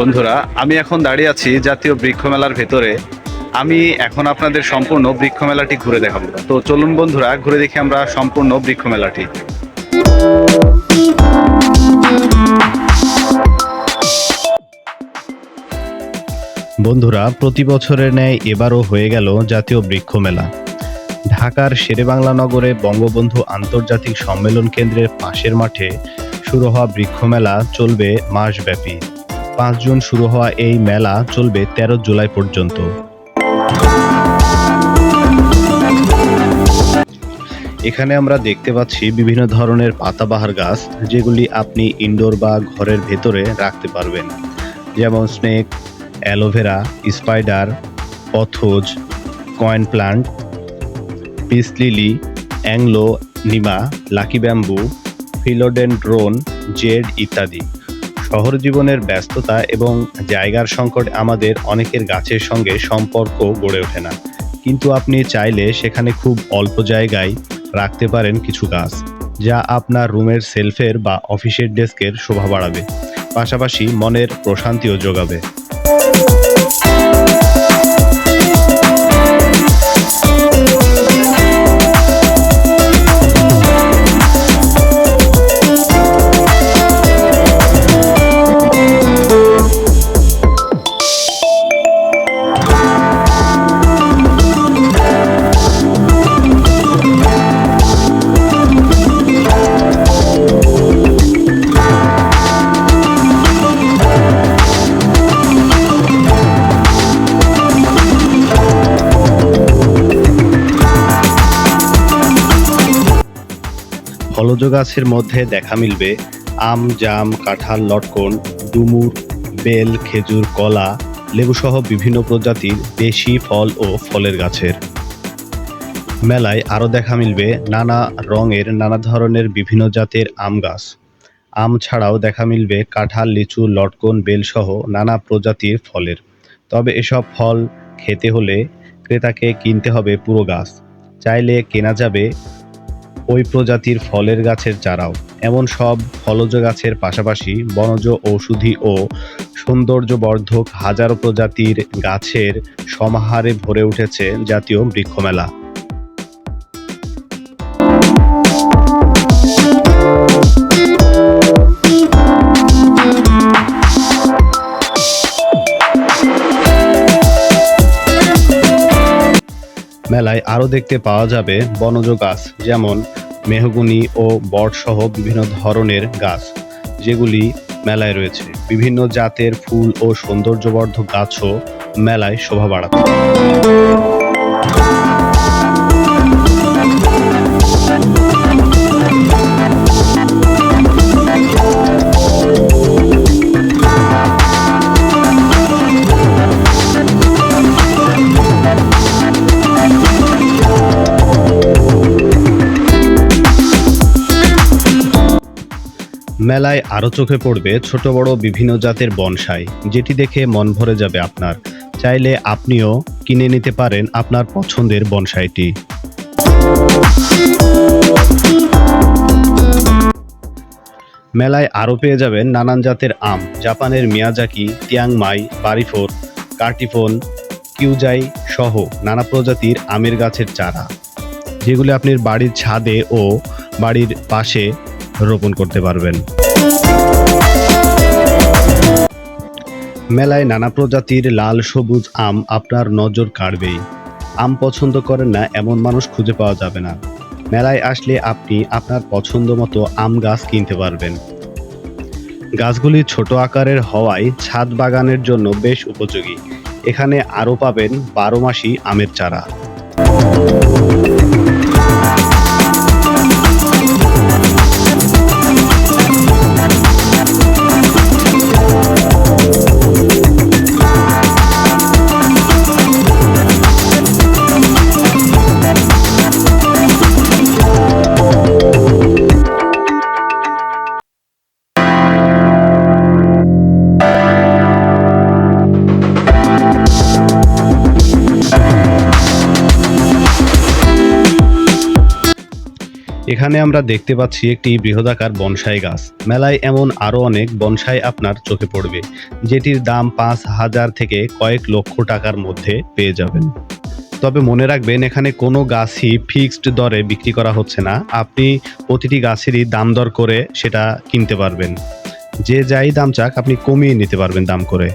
বন্ধুরা, আমি এখন দাঁড়িয়ে আছি জাতীয় বৃক্ষ মেলার ভেতরে। আমি এখন আপনাদের সম্পূর্ণ বৃক্ষ মেলাটি ঘুরে দেখাবো। তো চলুন বন্ধুরা, ঘুরে দেখি আমরা সম্পূর্ণ বৃক্ষ মেলাটি। বন্ধুরা, প্রতি বছরের ন্যায় এবারও হয়ে গেল জাতীয় বৃক্ষ মেলা। ঢাকার শেরেবাংলা নগরে বঙ্গবন্ধু আন্তর্জাতিক সম্মেলন কেন্দ্রের পাশের মাঠে শুরু হওয়া বৃক্ষ মেলা চলবে মাসব্যাপী। 5 জুন শুরু হওয়া এই মেলা চলবে 13 জুলাই পর্যন্ত। এখানে আমরা দেখতে পাচ্ছি বিভিন্ন ধরনের পাতাবাহার গাছ, যেগুলি আপনি ইনডোর বা ঘরের ভেতরে রাখতে পারবেন, যেমন snake, aloe vera, spider, pothos, coin plant, peace lily, aglaonema, lucky bamboo, philodendron, jade ইত্যাদি। শহর জীবনের ব্যস্ততা এবং জায়গার সংকট আমাদের অনেকের গাছের সঙ্গে সম্পর্ক গড়ে ওঠে না, কিন্তু আপনি চাইলে সেখানে খুব অল্প জায়গায় রাখতে পারেন কিছু গাছ, যা আপনার রুমের সেলফের বা অফিসের ডেস্কের শোভা বাড়াবে, পাশাপাশি মনের প্রশান্তিও যোগাবে। ফলজ গাছের মধ্যে দেখা মিলবে আম, জাম, কাঁঠাল, লটকন, ডুমুর, বেল, খেজুর, কলা, লেবুসহ বিভিন্ন প্রজাতির দেশি ফল ও ফলের গাছের। মেলায় আরও দেখা মিলবে নানা রঙের নানা ধরনের বিভিন্ন জাতের আম গাছ। আম ছাড়াও দেখা মিলবে কাঁঠাল, লিচু, লটকন, বেলসহ নানা প্রজাতির ফলের। তবে এসব ফল খেতে হলে ক্রেতাকে কিনতে হবে পুরো গাছ, চাইলে কেনা যাবে ওই প্রজাতির ফলের গাছের চারাও। এমন সব ফলজ গাছের পাশাপাশি বনজ, ঔষধি ও সৌন্দর্যবর্ধক হাজারো প্রজাতির গাছের সমাহারে ভরে উঠেছে জাতীয় বৃক্ষ মেলা। মেলায় আরও দেখতে পাওয়া যাবে বনজ গাছ, যেমন মেহগনি ও বট সহ বিভিন্ন ধরনের গাছ, যেগুলি মেলায় রয়েছে। বিভিন্ন জাতের ফুল ও সৌন্দর্যবর্ধক গাছও মেলায় শোভা বাড়াচ্ছে। মেলায় আরও চোখে পড়বে ছোট বড় বিভিন্ন জাতের বনসাই, যেটি দেখে মন ভরে যাবে আপনার। চাইলে আপনিও কিনে নিতে পারেন আপনার পছন্দের বনসাইটি। মেলায় আরও পেয়ে যাবেন নানান জাতের আম, জাপানের মিয়াজাকি, তিয়াংমাই, বারিফোর, কার্টিফোন, কিউজাই সহ নানা প্রজাতির আমের গাছের চারা, যেগুলি আপনি বাড়ির ছাদে ও বাড়ির পাশে রোপণ করতে পারবেন। মেলায় নানা প্রজাতির লাল সবুজ আম আপনার নজর কাড়বেই। আম পছন্দ করেন না এমন মানুষ খুঁজে পাওয়া যাবে না। মেলায় আসলে আপনি আপনার পছন্দ মতো আম গাছ কিনতে পারবেন। গাছগুলি ছোট আকারের হওয়ায় ছাদ বাগানের জন্য বেশ উপযোগী। এখানে আরও পাবেন 12 মাসি আমের চারা। এখানে আমরা দেখতে পাচ্ছি একটি বৃহদাকার বনসাই গাছ। মেলায় এমন আরো অনেক বনসাই আপনার চোখে পড়বে, যেটির দাম 5,000 থেকে কয়েক লক্ষ টাকার মধ্যে পেয়ে যাবেন। তবে মনে রাখবেন, এখানে কোনো গাছই ফিক্সড দরে বিক্রি করা হচ্ছে না। আপনি প্রতিটি গাছেরই দাম দর করে সেটা কিনতে পারবেন। যে যাই দাম চাক আপনি কমিয়ে নিতে পারবেন দাম করে।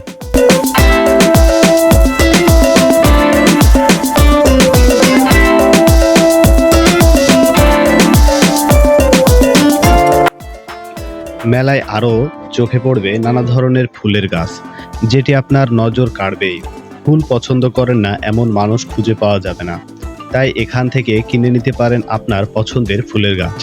মেলায় আরও চোখে পড়বে নানা ধরনের ফুলের গাছ, যেটি আপনার নজর কাড়বেই। ফুল পছন্দ করেন না এমন মানুষ খুঁজে পাওয়া যাবে না, তাই এখান থেকে কিনে নিতে পারেন আপনার পছন্দের ফুলের গাছ।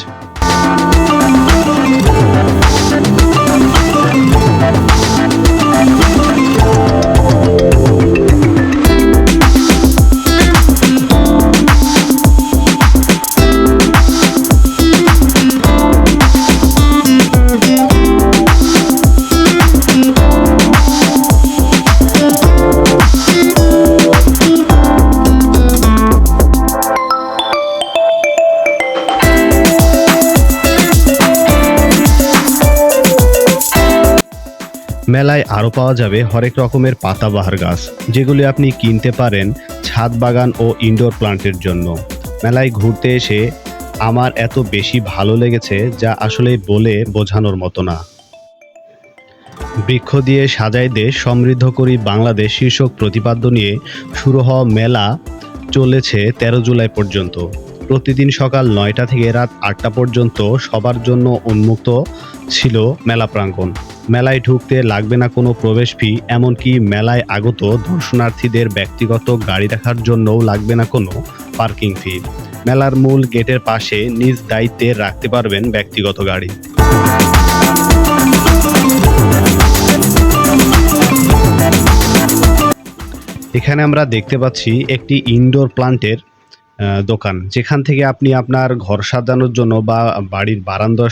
মেলায় আরও পাওয়া যাবে হরেক রকমের পাতাবাহার গাছ, যেগুলি আপনি কিনতে পারেন ছাদ বাগান ও ইনডোর প্লান্টের জন্য। মেলায় ঘুরতে এসে আমার এত বেশি ভালো লেগেছে, যা আসলে বলে বোঝানোর মতো না। বৃক্ষ দিয়ে সাজাই দেশ, সমৃদ্ধ করি বাংলাদেশ শীর্ষক প্রতিপাদ্য নিয়ে শুরু হওয়া মেলা চলেছে 13 জুলাই পর্যন্ত। প্রতিদিন সকাল 9টা থেকে রাত 8টা পর্যন্ত সবার জন্য উন্মুক্ত ছিল মেলা প্রাঙ্গণ। মেলায় ঢুকতে লাগবে না কোনো প্রবেশ ফি, এমনকি মেলায় আগত দর্শনার্থীদের ব্যক্তিগত গাড়ি রাখার জন্যও লাগবে না কোনো পার্কিং ফি। মেলার মূল গেটের পাশে নিজ দায়িত্বে রাখতে পারবেন ব্যক্তিগত গাড়ি। এখানে আমরা দেখতে পাচ্ছি একটি ইনডোর প্লান্টের দোকান, যেখান থেকে আপনি আপনার ঘর সাজানোর জন্য বা বাড়ির বারান্দা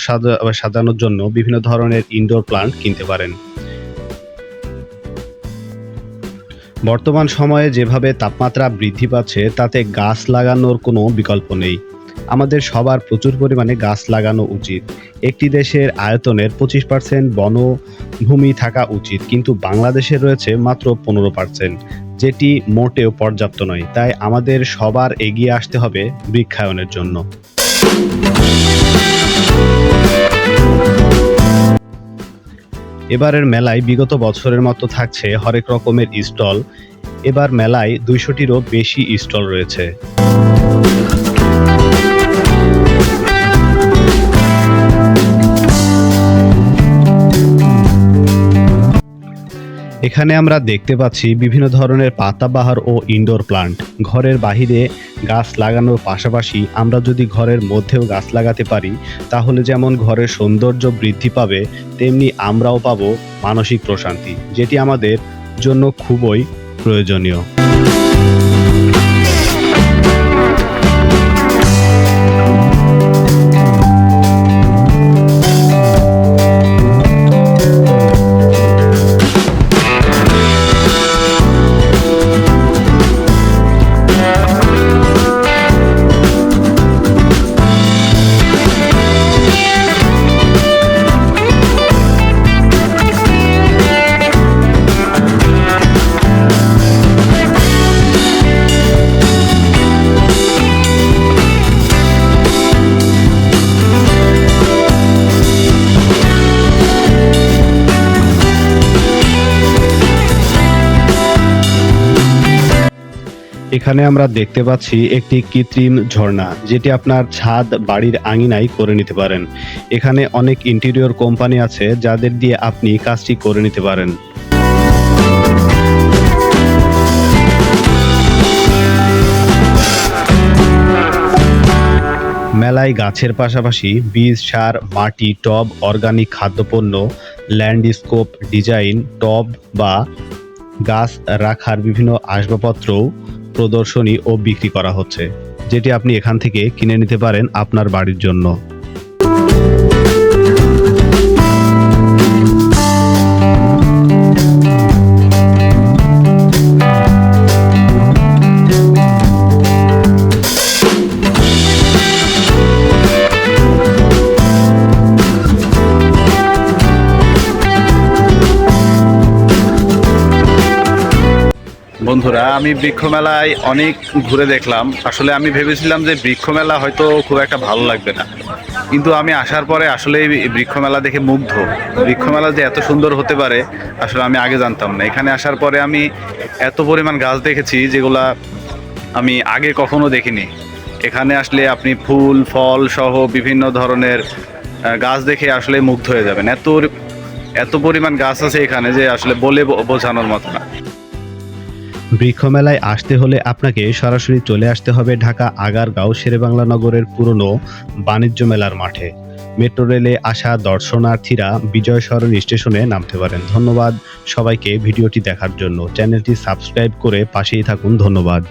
সাজানোর জন্য বিভিন্ন ধরনের ইনডোর প্লান্ট কিনতে পারেন। বর্তমান সময়ে যেভাবে তাপমাত্রা বৃদ্ধি পাচ্ছে, তাতে গাছ লাগানোর কোনো বিকল্প নেই। আমাদের সবার প্রচুর পরিমাণে গাছ লাগানো উচিত। একটি দেশের আয়তনের 25% বনভূমি থাকা উচিত, কিন্তু বাংলাদেশে রয়েছে মাত্র 15%, যেটি মোটেও পর্যাপ্ত নয়। তাই আমাদের সবার এগিয়ে আসতে হবে বৃক্ষায়নের জন্য। এবারের মেলায় বিগত বছরের মতো থাকছে হরেক রকমের স্টল। এবার মেলায় 200টিরও বেশি স্টল রয়েছে। এখানে আমরা দেখতে পাচ্ছি বিভিন্ন ধরনের পাতাবাহার ও ইনডোর প্লান্ট। ঘরের বাহিরে গাছ লাগানোর পাশাপাশি আমরা যদি ঘরের মধ্যেও গাছ লাগাতে পারি, তাহলে যেমন ঘরের সৌন্দর্য বৃদ্ধি পাবে, তেমনি আমরাও পাবো মানসিক প্রশান্তি, যেটি আমাদের জন্য খুবই প্রয়োজনীয়। এখানে আমরা দেখতে পাচ্ছি একটি কৃত্রিম ঝর্ণা, যেটি আপনার ছাদ বাড়ির আঙিনায় করে নিতে পারেন। এখানে অনেক ইন্টেরিয়র কোম্পানি আছে, যাদের দিয়ে আপনি কাজটি করে নিতে পারেন। মেলায় গাছের পাশাপাশি বীজ, সার, মাটি, টব, অর্গানিক খাদ্যপণ্য, ল্যান্ডস্কেপ ডিজাইন, টব বা গাছ রাখার বিভিন্ন আসবাবপত্রও প্রদর্শনী ও বিক্রি করা হচ্ছে, যেটি আপনি এখান থেকে কিনে নিতে পারেন আপনার বাড়ির জন্য। বন্ধুরা, আমি বৃক্ষ মেলায় অনেক ঘুরে দেখলাম। আসলে আমি ভেবেছিলাম যে বৃক্ষ মেলা হয়তো খুব একটা ভালো লাগবে না, কিন্তু আমি আসার পরে আসলে বৃক্ষ মেলা দেখে মুগ্ধ। বৃক্ষ মেলা যে এত সুন্দর হতে পারে আসলে আমি আগে জানতাম না। এখানে আসার পরে আমি এত পরিমাণ গাছ দেখেছি যেগুলা আমি আগে কখনো দেখিনি। এখানে আসলে আপনি ফুল ফল সহ বিভিন্ন ধরনের গাছ দেখে আসলে মুগ্ধ হয়ে যাবেন। এত পরিমাণ গাছ আছে এখানে যে আসলে বলে বোঝানোর মতো না। বৃক্ষ মেলায় আসতে হলে আপনাকে সরাসরি চলে আসতে হবে ঢাকা আগারগাঁও শেরেবাংলা নগরের পুরনো বাণিজ্য মেলার মাঠে। মেট্রো রেলে আসা দর্শনার্থীরা বিজয় সরণি স্টেশনে নামতে পারেন। ধন্যবাদ সবাইকে ভিডিওটি দেখার জন্য। চ্যানেলটি সাবস্ক্রাইব করে পাশেই থাকুন। ধন্যবাদ।